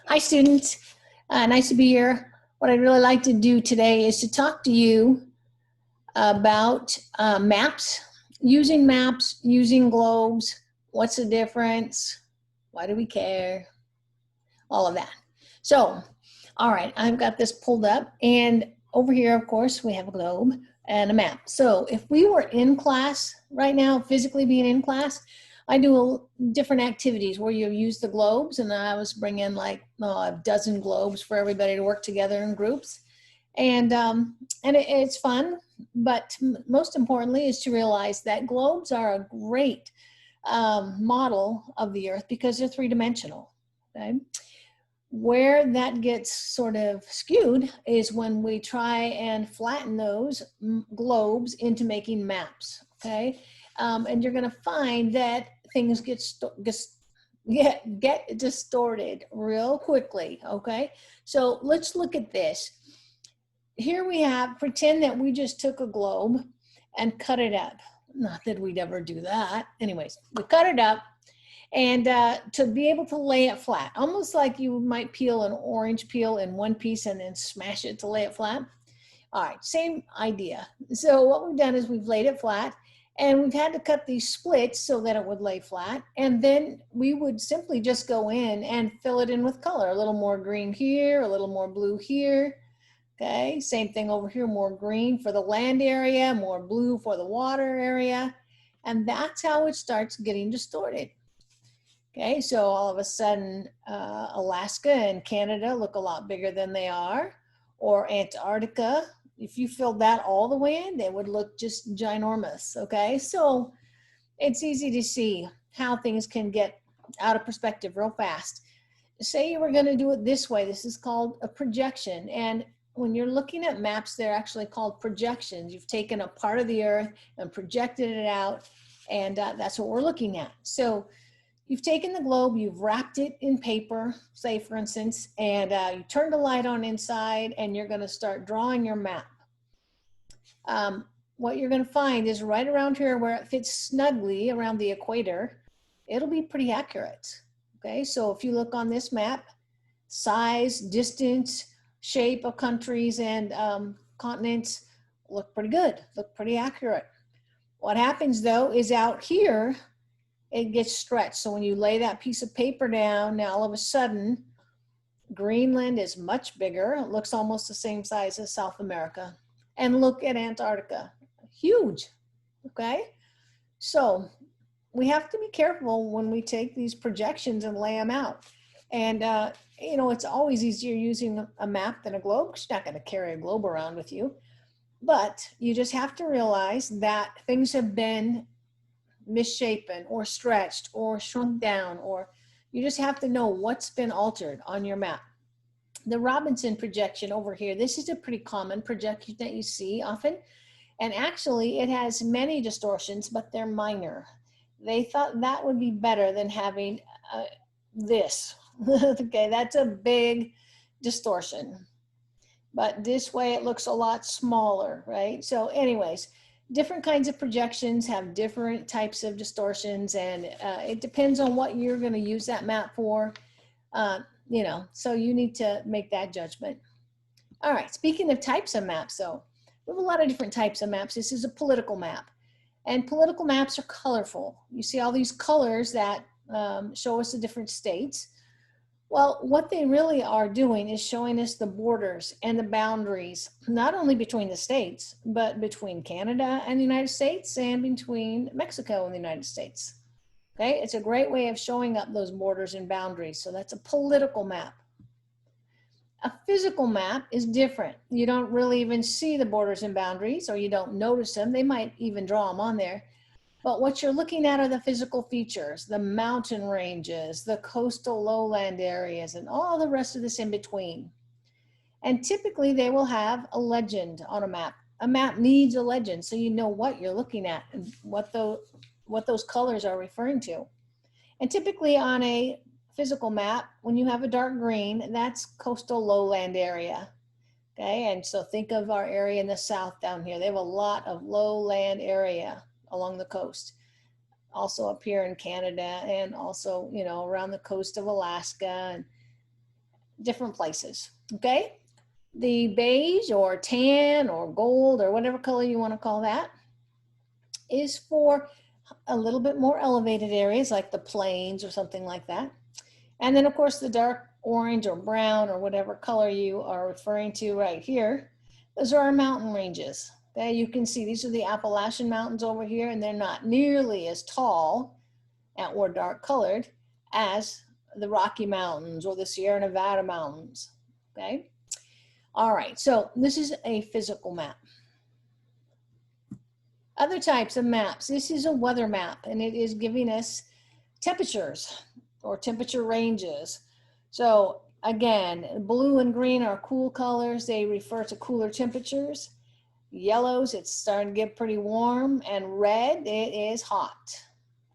Hi, students. Nice to be here. What I'd really like to do today is to talk to you about maps, using globes. What's the difference? Why do we care? All of that. So, all right, I've got this pulled up, and over here, of course, we have a globe and a map. So if we were in class right now, physically being in class, I do different activities where you use the globes, and I was bringing like a dozen globes for everybody to work together in groups, and it's fun. But most importantly, is to realize that globes are a great model of the Earth because they're three-dimensional. Okay, where that gets sort of skewed is when we try and flatten those globes into making maps. Okay, and you're going to find that things get distorted real quickly. Okay, so let's look at this. Here we have, pretend that we just took a globe and cut it up. Not that we'd ever do that. Anyways, we cut it up, and to be able to lay it flat, almost like you might peel an orange peel in one piece and then smash it to lay it flat. All right, same idea. So what we've done is we've laid it flat, and we've had to cut these splits so that it would lay flat, and then we would simply just go in and fill it in with color. A little more green here, a little more blue here. Okay, same thing over here, more green for the land area, more blue for the water area, and that's how it starts getting distorted. Okay, so all of a sudden, Alaska and Canada look a lot bigger than they are, or Antarctica. If you filled that all the way in, they would look just ginormous. Okay, so it's easy to see how things can get out of perspective real fast. Say you were going to do it this way. This is called a projection, and when you're looking at maps, they're actually called projections. You've taken a part of the Earth and projected it out, and that's what we're looking at. So you've taken the globe, you've wrapped it in paper, say for instance, and you turn the light on inside, and you're going to start drawing your map. What you're going to find is right around here where it fits snugly around the equator, it'll be pretty accurate. Okay, so if you look on this map, size, distance, shape of countries and continents look pretty good, look pretty accurate. What happens though is out here, it gets stretched. So when you lay that piece of paper down, now all of a sudden, Greenland is much bigger. It looks almost the same size as South America. And look at Antarctica, huge, okay? So we have to be careful when we take these projections and lay them out. And you know, it's always easier using a map than a globe, because you're not going to carry a globe around with you. But you just have to realize that things have been misshapen or stretched or shrunk down, or you just have to know what's been altered on your map. The Robinson projection over here, this is a pretty common projection that you see often. And actually, it has many distortions, but they're minor. They thought that would be better than having this. Okay, that's a big distortion. But this way it looks a lot smaller, right? So anyways, different kinds of projections have different types of distortions, and it depends on what you're going to use that map for, you know, so you need to make that judgment. All right, speaking of types of maps, though, we have a lot of different types of maps. This is a political map, and political maps are colorful. You see all these colors that show us the different states. Well, what they really are doing is showing us the borders and the boundaries, not only between the states, but between Canada and the United States and between Mexico and the United States. Okay, it's a great way of showing up those borders and boundaries. So that's a political map. A physical map is different. You don't really even see the borders and boundaries, or you don't notice them. They might even draw them on there. But what you're looking at are the physical features, the mountain ranges, the coastal lowland areas, and all the rest of this in between. And typically they will have a legend on a map. A map needs a legend, so you know what you're looking at and what those colors are referring to. And typically on a physical map, when you have a dark green, that's coastal lowland area. Okay, and so think of our area in the south down here. They have a lot of lowland area along the coast, also up here in Canada, and also, you know, around the coast of Alaska. different places, okay? The beige or tan or gold or whatever color you want to call that is for a little bit more elevated areas like the plains or something like that. And then of course the dark orange or brown or whatever color you are referring to right here, those are our mountain ranges. Okay, you can see these are the Appalachian Mountains over here, and they're not nearly as tall or dark colored as the Rocky Mountains or the Sierra Nevada Mountains. Okay, all right, so this is a physical map. Other types of maps. This is a weather map, and it is giving us temperatures or temperature ranges. So again, blue and green are cool colors. They refer to cooler temperatures. Yellows, it's starting to get pretty warm, and red, it is hot.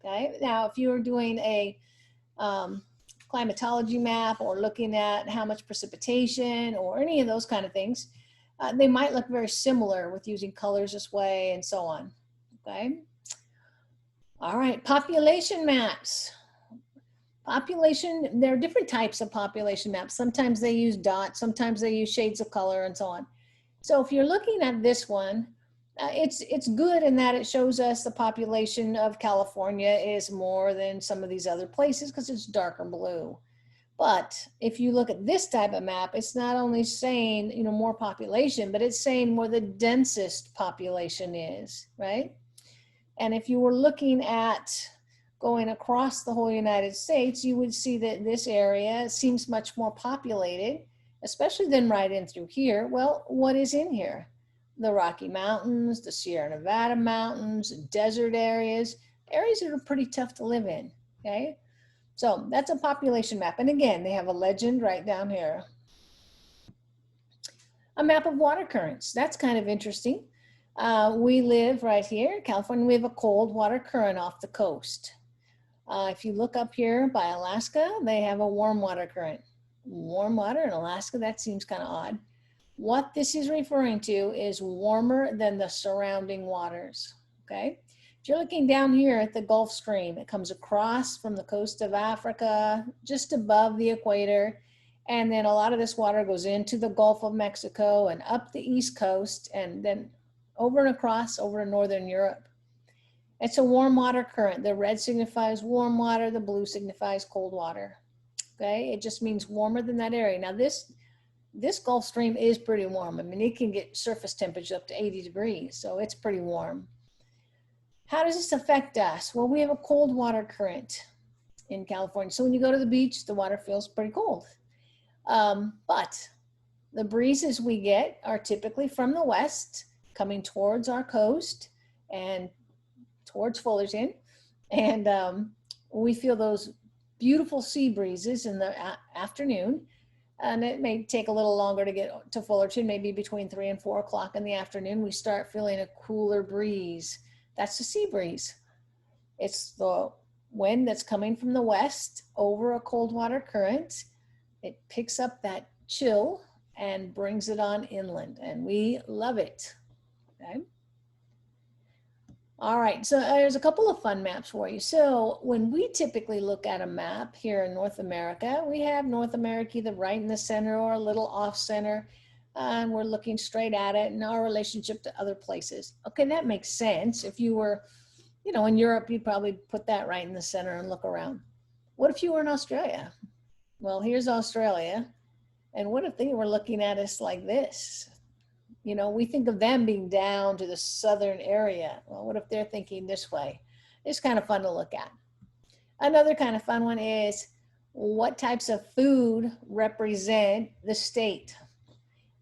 Okay, now if you are doing a climatology map or looking at how much precipitation or any of those kind of things, they might look very similar with using colors this way and so on. Okay. All right, population maps. Population, there are different types of population maps. Sometimes they use dots, sometimes they use shades of color and so on. So if you're looking at this one, it's good in that it shows us the population of California is more than some of these other places because it's darker blue. But if you look at this type of map, it's not only saying, you know, more population, but it's saying where the densest population is, right? And if you were looking at going across the whole United States, you would see that this area seems much more populated, especially than right in through here. Well, what is in here? The Rocky Mountains, the Sierra Nevada Mountains, desert areas, areas that are pretty tough to live in, okay? So that's a population map. And again, they have a legend right down here. A map of water currents. That's kind of interesting. We live right here in California. We have a cold water current off the coast. If you look up here by Alaska, they have a warm water current. Warm water in Alaska, that seems kind of odd. What this is referring to is warmer than the surrounding waters, okay? If you're looking down here at the Gulf Stream, it comes across from the coast of Africa, just above the equator, and then a lot of this water goes into the Gulf of Mexico and up the East Coast, and then over and across over to Northern Europe. It's a warm water current. The red signifies warm water, the blue signifies cold water, okay? It just means warmer than that area. Now this Gulf Stream is pretty warm. I mean, it can get surface temperature up to 80 degrees, so it's pretty warm. How does this affect us? Well, we have a cold water current in California. So when you go to the beach, the water feels pretty cold. But the breezes we get are typically from the west, coming towards our coast and towards Fullerton. And we feel those beautiful sea breezes in the afternoon. And it may take a little longer to get to Fullerton, maybe between 3 and 4 o'clock in the afternoon, we start feeling a cooler breeze. That's the sea breeze. It's the wind that's coming from the west over a cold water current. It picks up that chill and brings it on inland, and we love it, okay? All right, so there's a couple of fun maps for you. So when we typically look at a map here in North America, we have North America either right in the center or a little off center, and we're looking straight at it and our relationship to other places. Okay, that makes sense. If you were, you know, in Europe, you'd probably put that right in the center and look around. What if you were in Australia? Well, here's Australia. And what if they were looking at us like this? You know, we think of them being down to the southern area. Well, what if they're thinking this way? It's kind of fun to look at. Another kind of fun one is what types of food represent the state?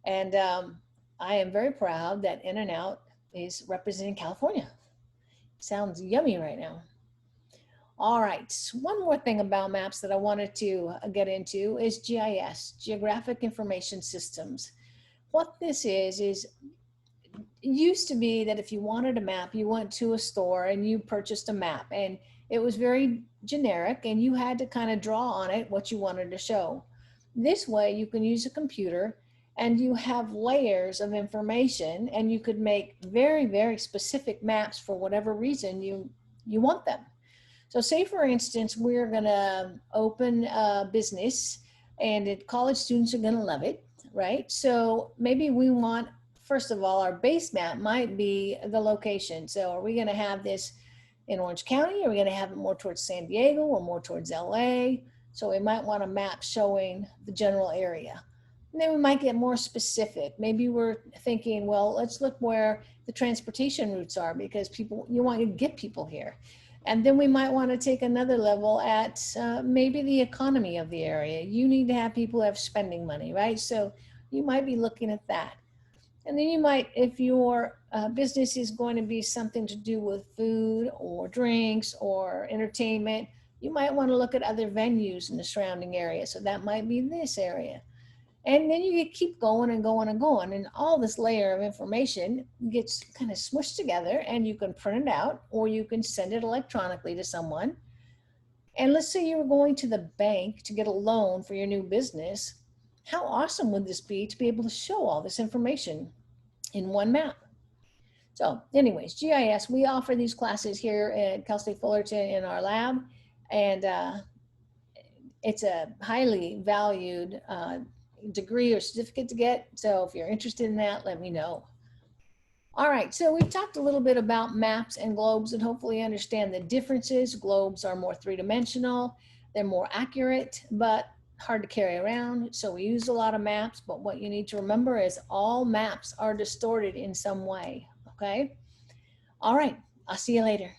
And I am very proud that In-N-Out is representing California. Sounds yummy right now. All right, one more thing about maps that I wanted to get into is GIS, Geographic Information Systems. What this is it used to be that if you wanted a map, you went to a store and you purchased a map, and it was very generic and you had to kind of draw on it what you wanted to show. This way you can use a computer and you have layers of information, and you could make very, very specific maps for whatever reason you want them. So say for instance, we're gonna open a business and college students are going to love it, right? So maybe we want, first of all, our base map might be the location. So are we going to have this in Orange County? Are we going to have it more towards San Diego or more towards LA? So we might want a map showing the general area. And then we might get more specific. Maybe we're thinking, well, let's look where the transportation routes are, because people, you want to get people here. And then we might want to take another level at maybe the economy of the area. You need to have people who have spending money, right? So you might be looking at that. And then you might, if your business is going to be something to do with food or drinks or entertainment, you might want to look at other venues in the surrounding area. So that might be this area. And then you keep going and going and going. And all this layer of information gets kind of smushed together, and you can print it out or you can send it electronically to someone. And let's say you were going to the bank to get a loan for your new business. How awesome would this be to be able to show all this information in one map? So anyways, GIS, we offer these classes here at Cal State Fullerton in our lab, and it's a highly valued degree or certificate to get. So if you're interested in that, let me know. All right, so we've talked a little bit about maps and globes, and hopefully you understand the differences. Globes are more three-dimensional, they're more accurate, but hard to carry around. So we use a lot of maps, but what you need to remember is all maps are distorted in some way, okay? All right, I'll see you later.